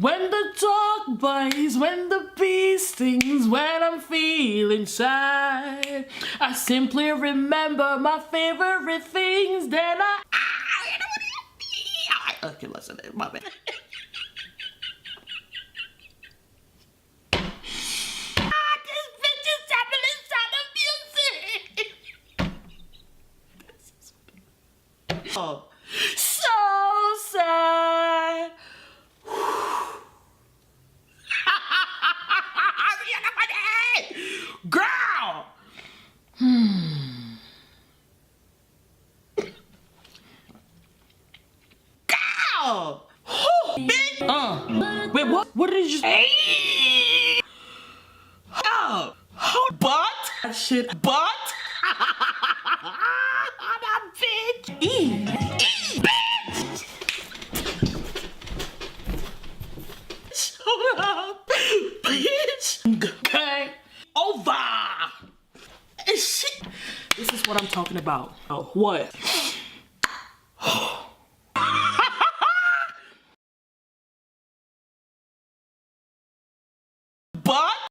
When the dog bites, when the bee stings, when I'm feeling sad, I simply remember my favorite things. Then okay, listen, my bad. This bitch is tapping inside the music. Oh, so sad. Girl! Girl! Bitch! Wait, what did you say? Oh! Butt? Shit, butt? That bitch! Bitch! Shut up, bitch! Okay, over! Shit. This is what I'm talking about. Oh, what?